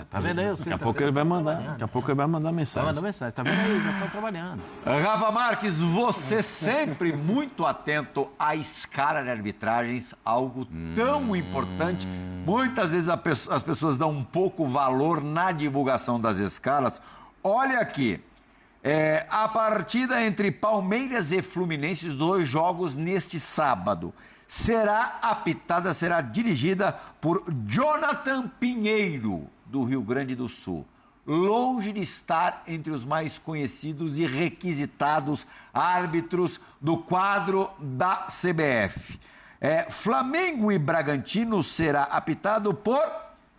Tá vendo aí? Daqui a pouco ele vai mandar mensagem. Vai mandar mensagem, tá vendo aí? Já estão trabalhando. Rafa Marques, você sempre muito atento à escala de arbitragens, algo tão importante. Muitas vezes as pessoas dão um pouco valor na divulgação das escalas. Olha aqui, a partida entre Palmeiras e Fluminense, os 2 jogos neste sábado, será dirigida por Jonathan Pinheiro, do Rio Grande do Sul. Longe de estar entre os mais conhecidos e requisitados árbitros do quadro da CBF. Flamengo e Bragantino será apitado por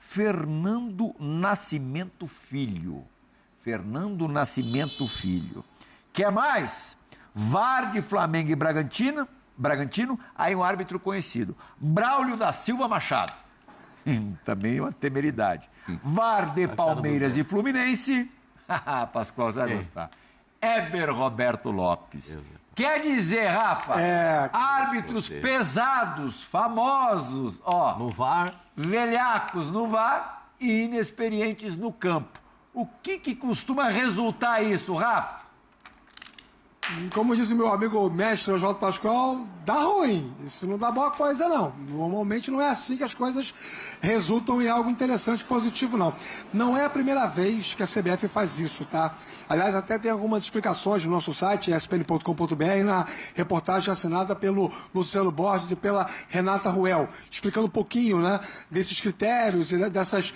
Fernando Nascimento Filho. Fernando Nascimento Filho. Quer mais? VAR de Flamengo e Bragantino, aí um árbitro conhecido. Braulio da Silva Machado. Também uma temeridade. VAR de Palmeiras e Fluminense. Pascoal, você vai gostar. Eber Roberto Lopes. Quer dizer, Rafa, árbitros pesados, famosos, no VAR, velhacos no VAR e inexperientes no campo. O que costuma resultar isso, Rafa? Como diz o meu amigo mestre Oswaldo Pascoal, dá ruim. Isso não dá boa coisa, não. Normalmente não é assim que as coisas resultam em algo interessante, positivo, não. Não é a primeira vez que a CBF faz isso, tá? Aliás, até tem algumas explicações no nosso site, espn.com.br, na reportagem assinada pelo Luciano Borges e pela Renata Ruel, explicando um pouquinho, né, desses critérios e dessas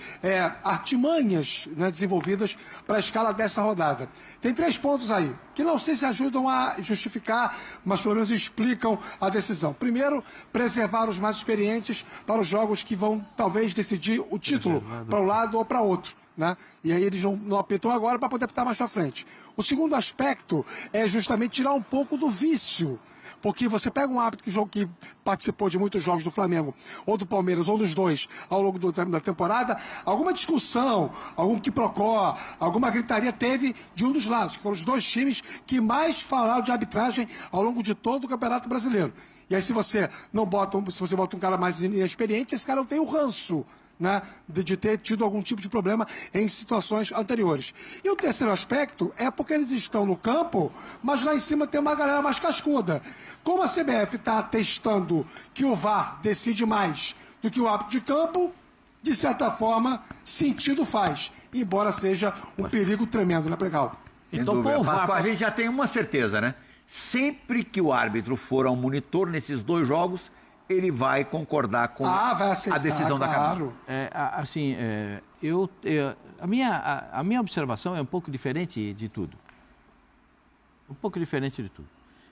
artimanhas, né, desenvolvidas para a escala dessa rodada. Tem 3 pontos aí, que não sei se ajudam a justificar, mas pelo menos explicam a decisão. Primeiro, preservar os mais experientes para os jogos que vão talvez decidir o título para um lado ou para outro, né? E aí eles não apitam agora para poder apitar mais para frente. O segundo aspecto é justamente tirar um pouco do vício. Porque você pega um árbitro que participou de muitos jogos do Flamengo, ou do Palmeiras, ou dos dois, ao longo da temporada, alguma discussão, algum quiprocó, alguma gritaria teve de um dos lados, que foram os 2 times que mais falaram de arbitragem ao longo de todo o Campeonato Brasileiro. E aí se você bota um cara mais inexperiente, esse cara não tem o ranço, né, de ter tido algum tipo de problema em situações anteriores. E o terceiro aspecto é porque eles estão no campo, mas lá em cima tem uma galera mais cascuda. Como a CBF está atestando que o VAR decide mais do que o árbitro de campo, de certa forma, sentido faz, embora seja um perigo tremendo, né, Pregal? Então, Pascoal, a gente já tem uma certeza, né? Sempre que o árbitro for ao monitor nesses 2 jogos, ele vai concordar com vai aceitar, a decisão da cabine. A minha observação é um pouco diferente de tudo.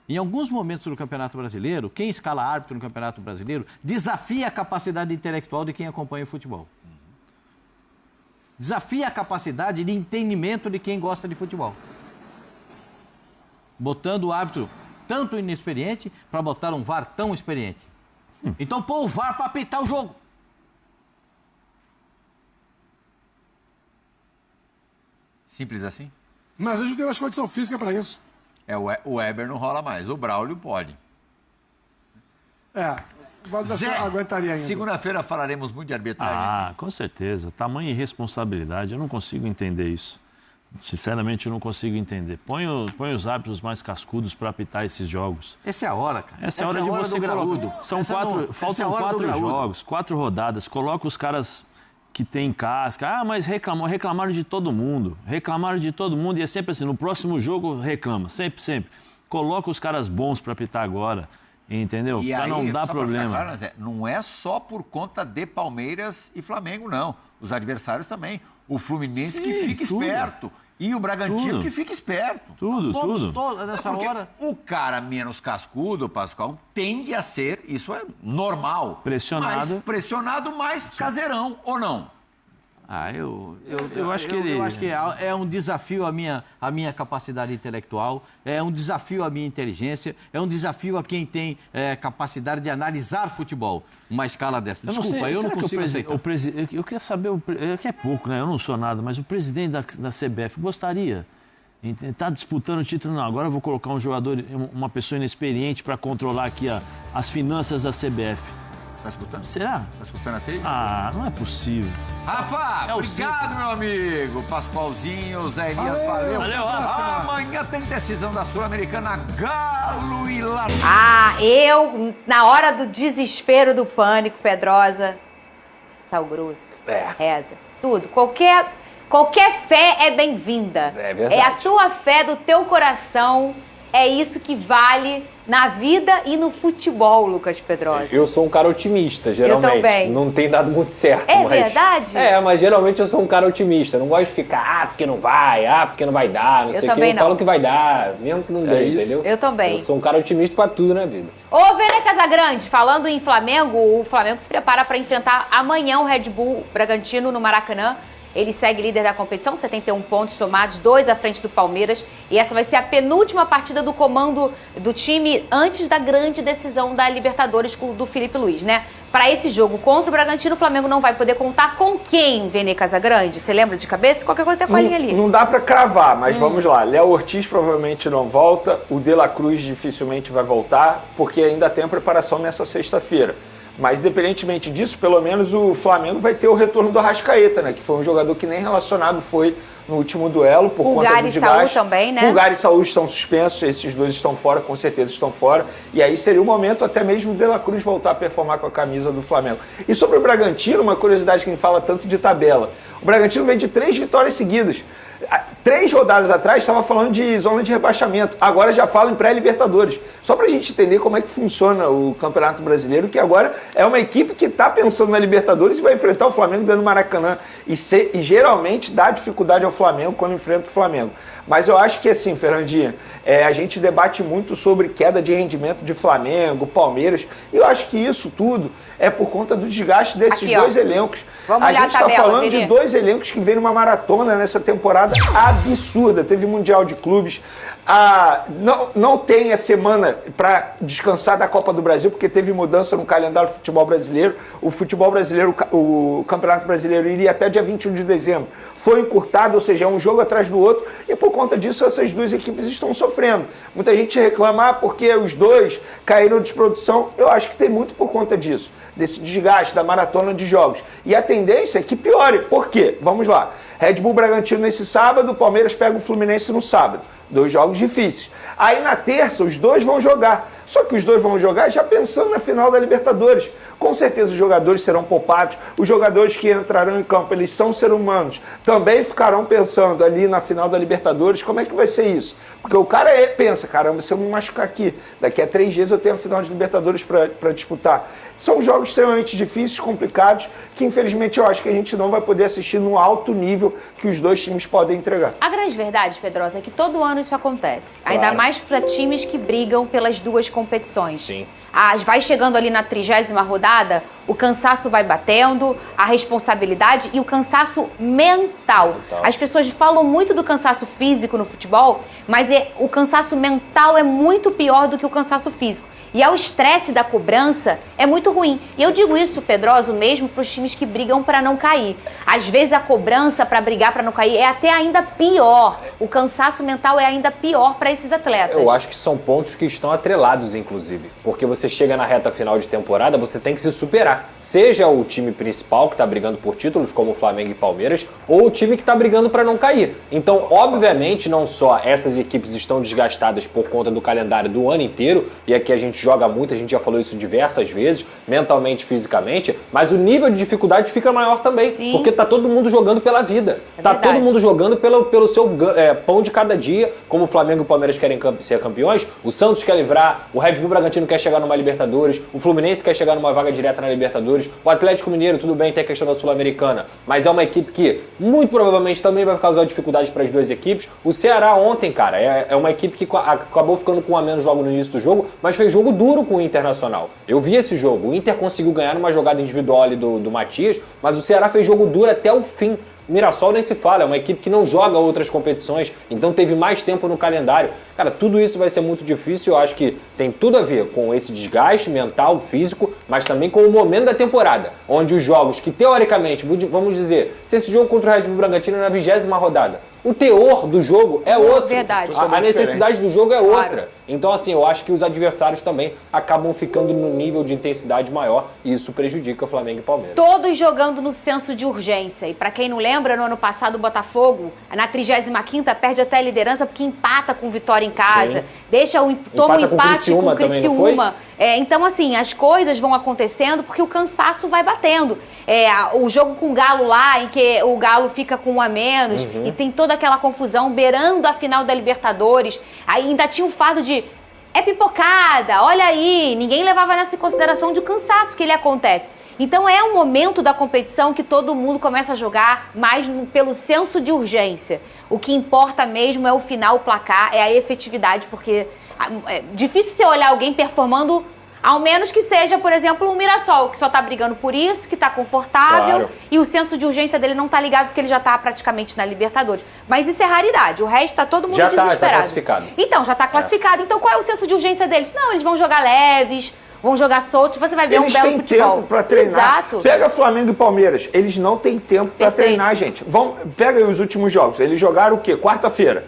Em alguns momentos do Campeonato Brasileiro, quem escala árbitro no Campeonato Brasileiro desafia a capacidade intelectual de quem acompanha o futebol. Desafia a capacidade de entendimento de quem gosta de futebol. Botando o árbitro tanto inexperiente para botar um VAR tão experiente. Então pô o VAR para apitar o jogo. Simples assim? Mas a gente tem uma condição física para isso. O Eber não rola mais, o Braulio pode. Aguentaria ainda. Segunda-feira falaremos muito de arbitragem. Com certeza. Tamanha irresponsabilidade, eu não consigo entender isso. Sinceramente, eu não consigo entender. Põe os árbitros mais cascudos para apitar esses jogos. Essa é a hora, cara. Essa é a hora de você colocar. Faltam 4 jogos, 4 rodadas. Coloca os caras que têm casca. Mas reclamaram de todo mundo. E é sempre assim, no próximo jogo reclama. Sempre. Coloca os caras bons para apitar agora. Entendeu? Para não dar problema. Claro, Zé, não é só por conta de Palmeiras e Flamengo, não. Os adversários também. O Fluminense que fica esperto. E o Bragantino que fica esperto. Todos nessa hora. O cara menos cascudo, Pascoal, tende a ser, isso é normal. Pressionado, mais caseirão, ou não? Eu acho que é um desafio à minha capacidade intelectual, é um desafio à minha inteligência, é um desafio a quem tem capacidade de analisar futebol, uma escala dessa. Desculpa, eu não consigo aceitar. Eu queria saber, que é pouco, né? Eu não sou nada, mas o presidente da CBF gostaria, está disputando o título, não, agora eu vou colocar um jogador, uma pessoa inexperiente para controlar aqui as finanças da CBF. Tá escutando? Será? Tá escutando a trilha? Ah, não é possível. Rafa, obrigado, meu amigo. Pascoalzinho, Zé Elias, valeu. Valeu, Rafa. Amanhã tem decisão da Sul-Americana, Galo e La... Eu, na hora do desespero, do pânico, Pedrosa, sal grosso, reza, tudo. Qualquer fé é bem-vinda. É verdade. É a tua fé do teu coração, é isso que vale na vida e no futebol, Lucas Pedrosa. Eu sou um cara otimista, geralmente. Eu também. Não tem dado muito certo. É verdade? Mas geralmente eu sou um cara otimista. Não gosto de ficar, porque não vai, porque não vai dar, não sei o quê. Eu falo que vai dar, mesmo que não dê, entendeu? Eu também. Eu sou um cara otimista pra tudo na vida. Ô, Vene Casagrande, falando em Flamengo, o Flamengo se prepara para enfrentar amanhã o Red Bull Bragantino no Maracanã. Ele segue líder da competição, 71 pontos somados, 2 à frente do Palmeiras. E essa vai ser a penúltima partida do comando do time antes da grande decisão da Libertadores do Felipe Luiz, né? Para esse jogo contra o Bragantino, o Flamengo não vai poder contar com quem, Vene Casagrande? Você lembra de cabeça? Qualquer coisa tem com a linha ali. Não dá pra cravar, mas vamos lá. Léo Ortiz provavelmente não volta, o De La Cruz dificilmente vai voltar, porque ainda tem a preparação nessa sexta-feira. Mas, independentemente disso, pelo menos o Flamengo vai ter o retorno do Arrascaeta, né? Que foi um jogador que nem relacionado foi no último duelo, por conta do desgaste. Pulgar e Saúl também, né? Pulgar e Saúl estão suspensos, esses dois estão fora, com certeza estão fora. E aí seria o momento até mesmo o De La Cruz voltar a performar com a camisa do Flamengo. E sobre o Bragantino, uma curiosidade que a gente fala tanto de tabela. O Bragantino vem de 3 vitórias seguidas. 3 rodadas atrás estava falando de zona de rebaixamento, agora já fala em pré-libertadores. Só para a gente entender como é que funciona o Campeonato Brasileiro, que agora é uma equipe que está pensando na Libertadores e vai enfrentar o Flamengo dentro do Maracanã. E geralmente dá dificuldade ao Flamengo quando enfrenta o Flamengo. Mas eu acho que assim, Fernandinha, a gente debate muito sobre queda de rendimento de Flamengo, Palmeiras, e eu acho que isso tudo é por conta do desgaste desses dois elencos. Vamos olhar a gente está falando de 2 elencos que vêm numa maratona nessa temporada absurda. Teve Mundial de Clubes. Não tem a semana para descansar da Copa do Brasil, porque teve mudança no calendário do futebol brasileiro. O futebol brasileiro, o Campeonato Brasileiro iria até dia 21 de dezembro. Foi encurtado, ou seja, é um jogo atrás do outro, e por conta disso essas duas equipes estão sofrendo. Muita gente reclama porque os dois caíram de produção. Eu acho que tem muito por conta disso, desse desgaste, da maratona de jogos. E a tendência é que piore. Por quê? Vamos lá. Red Bull Bragantino nesse sábado, o Palmeiras pega o Fluminense no sábado. 2 jogos difíceis. Aí na terça os dois vão jogar. Só que os dois vão jogar já pensando na final da Libertadores. Com certeza os jogadores serão poupados. Os jogadores que entrarão em campo, eles são seres humanos. Também ficarão pensando ali na final da Libertadores, como é que vai ser isso? Porque o cara pensa, caramba, se eu me machucar aqui, daqui a 3 dias eu tenho a final de Libertadores para disputar. São jogos extremamente difíceis, complicados, que infelizmente eu acho que a gente não vai poder assistir no alto nível que os dois times podem entregar. A grande verdade, Pedrosa, é que todo ano isso acontece. Claro. Ainda mais para times que brigam pelas duas competições. Sim. Vai chegando ali na 30ª rodada, o cansaço vai batendo, a responsabilidade e o cansaço mental. As pessoas falam muito do cansaço físico no futebol, mas o cansaço mental é muito pior do que o cansaço físico. E o estresse da cobrança é muito ruim. E eu digo isso, Pedrosa, mesmo para os times que brigam para não cair. Às vezes a cobrança para brigar para não cair é até ainda pior. O cansaço mental é ainda pior para esses atletas. Eu acho que são pontos que estão atrelados, inclusive. Porque você chega na reta final de temporada, você tem que se superar. Seja o time principal que está brigando por títulos, como o Flamengo e Palmeiras, ou o time que está brigando para não cair. Então, obviamente, não só essas equipes estão desgastadas por conta do calendário do ano inteiro, e aqui a gente joga muito, a gente já falou isso diversas vezes, mentalmente, fisicamente, mas o nível de dificuldade fica maior também. Sim. Porque tá todo mundo jogando pela vida. Tá todo mundo jogando pelo seu pão de cada dia, como o Flamengo e o Palmeiras querem ser campeões, o Santos quer livrar, o Red Bull Bragantino quer chegar numa Libertadores, o Fluminense quer chegar numa vaga direta na Libertadores, o Atlético Mineiro, tudo bem, tem a questão da Sul-Americana, mas é uma equipe que muito provavelmente também vai causar dificuldade para as duas equipes. O Ceará ontem, cara, é uma equipe que acabou ficando com um a menos logo no início do jogo, mas fez jogo duro com o Internacional. Eu vi esse jogo. O Inter conseguiu ganhar uma jogada individual ali do Matias, mas o Ceará fez jogo duro até o fim. O Mirassol nem se fala, é uma equipe que não joga outras competições, então teve mais tempo no calendário. Cara, tudo isso vai ser muito difícil, eu acho que tem tudo a ver com esse desgaste mental, físico, mas também com o momento da temporada, onde os jogos que teoricamente, vamos dizer, se esse jogo contra o Red Bull Bragantino é na 20ª rodada, o teor do jogo é outro. Verdade. A necessidade do jogo é outra. Claro. Então, assim, eu acho que os adversários também acabam ficando num nível de intensidade maior e isso prejudica o Flamengo e Palmeiras. Todos jogando no senso de urgência. E pra quem não lembra, no ano passado o Botafogo, na 35ª, perde até a liderança porque empata com Vitória em casa. Toma um empate com o Criciúma. Então, assim, as coisas vão acontecendo porque o cansaço vai batendo. O jogo com o Galo lá, em que o Galo fica com 1 a menos e tem toda aquela confusão beirando a final da Libertadores. Aí ainda tinha o fato de pipocada, olha aí, ninguém levava nessa consideração de cansaço que ele acontece. Então é um momento da competição que todo mundo começa a jogar mais pelo senso de urgência. O que importa mesmo é o final, o placar, é a efetividade, porque é difícil você olhar alguém performando, ao menos que seja, por exemplo, um Mirassol, que só tá brigando por isso, que tá confortável, claro. E o senso de urgência dele não tá ligado porque ele já tá praticamente na Libertadores. Mas isso é raridade, o resto tá todo mundo desesperado. Já tá classificado. Então, já tá classificado. Então, qual é o senso de urgência deles? Não, eles vão jogar leves, vão jogar soltos, você vai ver um belo futebol. Eles têm tempo pra treinar. Exato. Pega Flamengo e Palmeiras, eles não têm tempo pra treinar, gente. Pega aí os últimos jogos, eles jogaram o quê? Quarta-feira.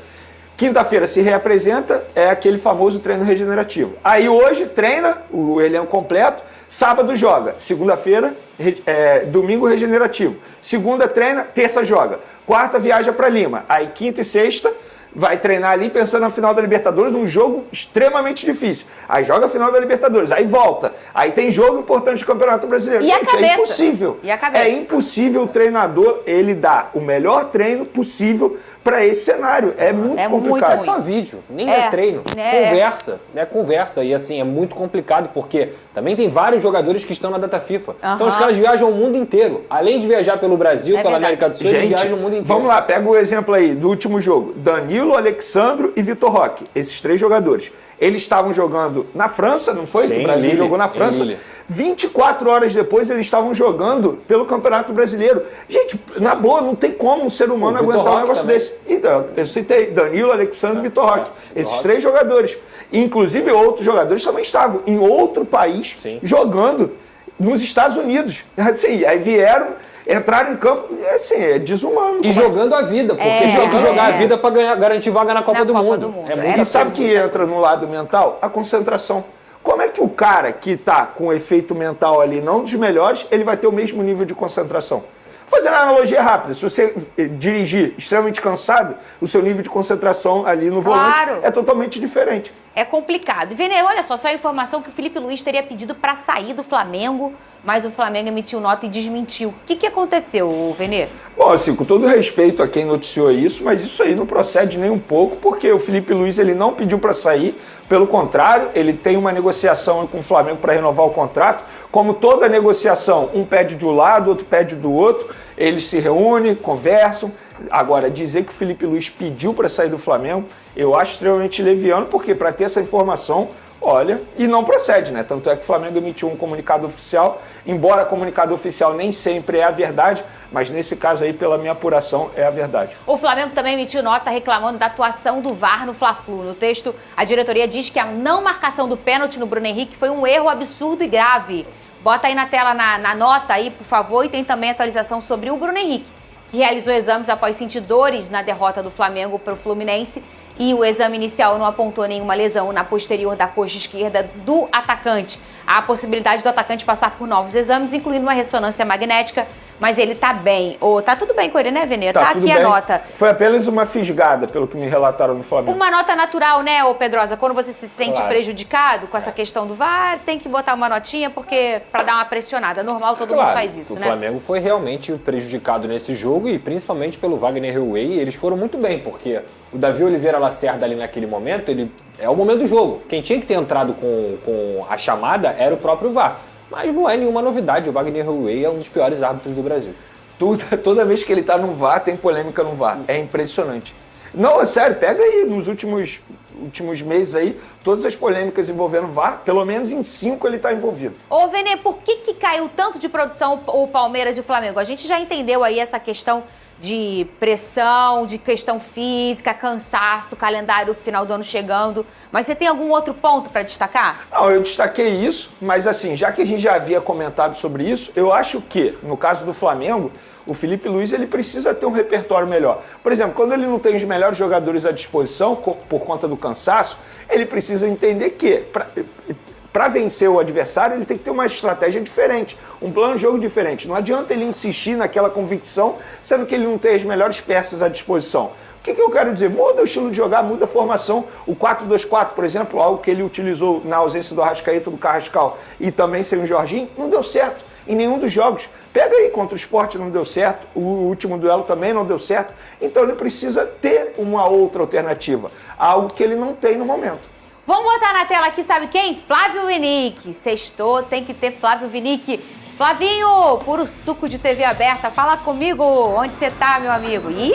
Quinta-feira se reapresenta, é aquele famoso treino regenerativo. Aí hoje treina, o elenco completo, sábado joga, segunda-feira, domingo regenerativo. Segunda treina, terça joga, quarta viaja para Lima. Aí quinta e sexta vai treinar ali pensando na final da Libertadores, um jogo extremamente difícil. Aí joga a final da Libertadores, aí volta. Aí tem jogo importante do Campeonato Brasileiro. E gente, a cabeça? É impossível. E a cabeça? É impossível o treinador, ele dar o melhor treino possível para esse cenário. É muito complicado. É só vídeo, nem é treino. Conversa, conversa. E assim, é muito complicado, porque também tem vários jogadores que estão na data FIFA. Então os caras viajam o mundo inteiro. Além de viajar pelo Brasil, pela América do Sul, eles viajam o mundo inteiro. Vamos lá, pega o exemplo aí do último jogo. Danilo, Alexandro e Vitor Roque. Esses 3 jogadores. Eles estavam jogando na França, não foi? Sim, o Brasil jogou na França. 24 horas depois eles estavam jogando pelo Campeonato Brasileiro. Gente, na boa, não tem como um ser humano aguentar um negócio também desse. Então, eu citei Danilo, Alexandre e Vitor Roque. Esses 3 jogadores. Inclusive, outros jogadores também estavam em outro país jogando nos Estados Unidos. Assim, aí vieram, entraram em campo, assim, é desumano. E jogando a vida, porque tem que jogar a vida para garantir vaga na Copa do Mundo. E sabe que entra no lado mental? A concentração. Como é que o cara que está com efeito mental ali, não dos melhores, ele vai ter o mesmo nível de concentração? Fazendo uma analogia rápida, se você dirigir extremamente cansado, o seu nível de concentração ali no volante é totalmente diferente. É complicado. E, Vene, olha só a informação que o Felipe Luiz teria pedido para sair do Flamengo, mas o Flamengo emitiu nota e desmentiu. O que aconteceu, Vene? Bom, assim, com todo respeito a quem noticiou isso, mas isso aí não procede nem um pouco, porque o Felipe Luiz ele não pediu para sair, pelo contrário, ele tem uma negociação com o Flamengo para renovar o contrato. Como toda negociação, um pede de um lado, outro pede do outro, eles se reúnem, conversam. Agora, dizer que o Felipe Luiz pediu para sair do Flamengo, eu acho extremamente leviano, porque para ter essa informação, olha, e não procede, né? Tanto é que o Flamengo emitiu um comunicado oficial, embora comunicado oficial nem sempre é a verdade, mas nesse caso aí, pela minha apuração, é a verdade. O Flamengo também emitiu nota reclamando da atuação do VAR no Fla-Flu. No texto, a diretoria diz que a não marcação do pênalti no Bruno Henrique foi um erro absurdo e grave. Bota aí na tela, na nota aí, por favor, e tem também atualização sobre o Bruno Henrique, que realizou exames após sentir dores na derrota do Flamengo para o Fluminense, e o exame inicial não apontou nenhuma lesão na posterior da coxa esquerda do atacante. Há a possibilidade do atacante passar por novos exames, incluindo uma ressonância magnética, mas ele tá bem. Tá tudo bem com ele, né, Venê? Tá aqui bem. A nota. Foi apenas uma fisgada, pelo que me relataram no Flamengo. Uma nota natural, né, ô Pedrosa? Quando você se sente prejudicado com essa questão do VAR, tem que botar uma notinha, porque para dar uma pressionada. Normal, todo mundo faz isso, né? O Flamengo foi realmente prejudicado nesse jogo, e principalmente pelo Wagner Heuwei. Eles foram muito bem, porque o Davi Oliveira Lacerda ali naquele momento, ele é o momento do jogo. Quem tinha que ter entrado com a chamada era o próprio VAR. Mas não é nenhuma novidade, o Wagner Heuwei é um dos piores árbitros do Brasil. Toda vez que ele tá no VAR, tem polêmica no VAR. É impressionante. Não, é sério, pega aí nos últimos meses aí, todas as polêmicas envolvendo VAR, pelo menos em 5 ele tá envolvido. Ô, Venê, por que caiu tanto de produção o Palmeiras e o Flamengo? A gente já entendeu aí essa questão de pressão, de questão física, cansaço, calendário final do ano chegando. Mas você tem algum outro ponto para destacar? Não, eu destaquei isso, mas assim, já que a gente já havia comentado sobre isso, eu acho que, no caso do Flamengo, o Felipe Luiz ele precisa ter um repertório melhor. Por exemplo, quando ele não tem os melhores jogadores à disposição, por conta do cansaço, ele precisa entender que, para vencer o adversário, ele tem que ter uma estratégia diferente, um plano de jogo diferente. Não adianta ele insistir naquela convicção, sendo que ele não tem as melhores peças à disposição. O que eu quero dizer? Muda o estilo de jogar, muda a formação. O 4-2-4, por exemplo, algo que ele utilizou na ausência do Arrascaeta, do Carrascal e também sem o Jorginho, não deu certo em nenhum dos jogos. Pega aí, contra o Sport não deu certo, o último duelo também não deu certo. Então ele precisa ter uma outra alternativa, algo que ele não tem no momento. Vamos botar na tela aqui, sabe quem? Flávio Winick. Sextou, tem que ter Flávio Winick. Flavinho, puro suco de TV aberta, fala comigo. Onde você tá, meu amigo? Ih!